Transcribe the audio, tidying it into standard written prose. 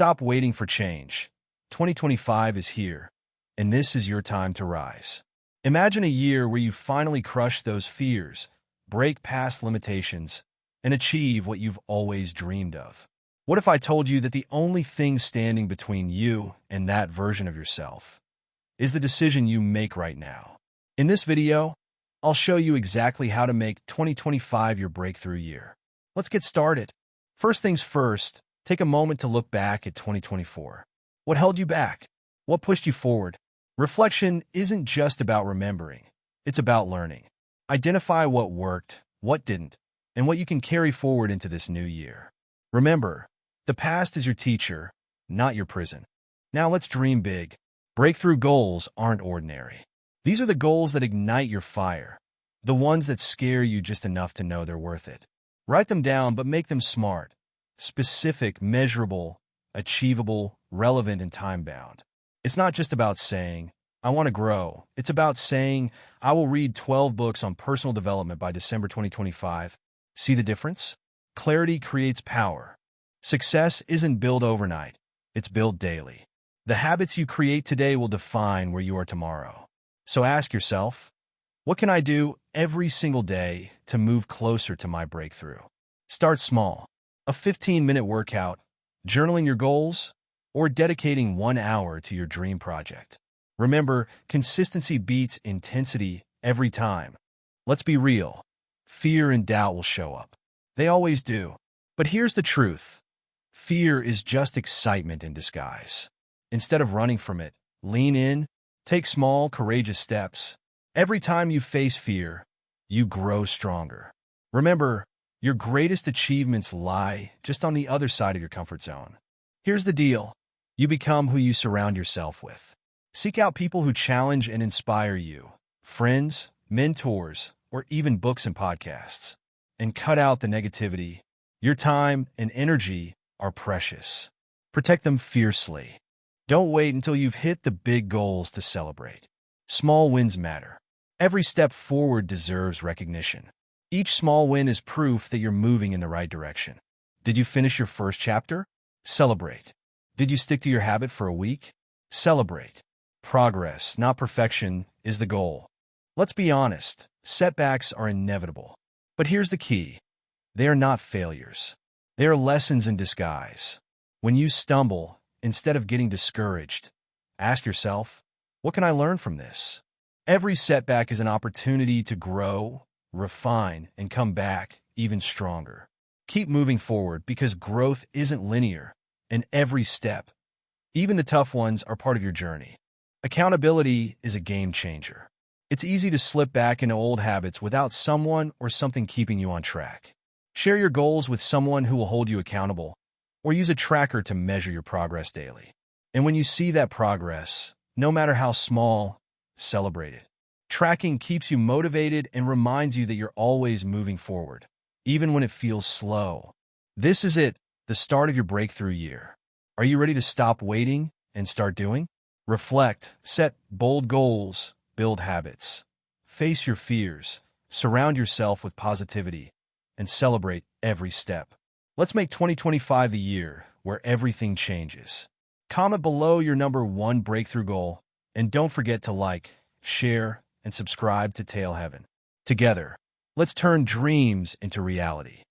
Stop waiting for change. 2025 is here, and this is your time to rise. Imagine a year where you finally crush those fears, break past limitations, and achieve what you've always dreamed of. What if I told you that the only thing standing between you and that version of yourself is the decision you make right now? In this video, I'll show you exactly how to make 2025 your breakthrough year. Let's get started. First things first, take a moment to look back at 2024. What held you back? What pushed you forward? Reflection isn't just about remembering, it's about learning. Identify what worked, what didn't, and what you can carry forward into this new year. Remember, the past is your teacher, not your prison. Now let's dream big. Breakthrough goals aren't ordinary. These are the goals that ignite your fire, the ones that scare you just enough to know they're worth it. Write them down, but make them smart, specific, measurable, achievable, relevant, and time-bound. It's not just about saying, I want to grow. It's about saying, I will read 12 books on personal development by December 2025. See the difference? Clarity creates power. Success isn't built overnight. It's built daily. The habits you create today will define where you are tomorrow. So ask yourself, what can I do every single day to move closer to my breakthrough? Start small. A 15-minute workout, journaling your goals, or dedicating 1 hour to your dream project. Remember, consistency beats intensity every time. Let's be real. Fear and doubt will show up. They always do. But here's the truth. Fear is just excitement in disguise. Instead of running from it, lean in, take small, courageous steps. Every time you face fear, you grow stronger. Remember, your greatest achievements lie just on the other side of your comfort zone. Here's the deal. You become who you surround yourself with. Seek out people who challenge and inspire you, friends, mentors, or even books and podcasts. And cut out the negativity. Your time and energy are precious. Protect them fiercely. Don't wait until you've hit the big goals to celebrate. Small wins matter. Every step forward deserves recognition. Each small win is proof that you're moving in the right direction. Did you finish your first chapter? Celebrate. Did you stick to your habit for a week? Celebrate. Progress, not perfection, is the goal. Let's be honest, setbacks are inevitable. But here's the key. They are not failures. They are lessons in disguise. When you stumble, instead of getting discouraged, ask yourself, what can I learn from this? Every setback is an opportunity to grow, refine, and come back even stronger. Keep moving forward because growth isn't linear. And every step, even the tough ones, are part of your journey. Accountability is a game changer. It's easy to slip back into old habits without someone or something keeping you on track. Share your goals with someone who will hold you accountable, or use a tracker to measure your progress daily. And when you see that progress, no matter how small, celebrate it. Tracking keeps you motivated and reminds you that you're always moving forward, even when it feels slow. This is it. The start of your breakthrough year. Are you ready to stop waiting and start doing? Reflect, set bold goals, build habits. Face your fears, surround yourself with positivity, and celebrate every step. Let's make 2025 the year where everything changes. Comment below your #1 breakthrough goal, and don't forget to like, share, and subscribe to Tail Heaven. Together, let's turn dreams into reality.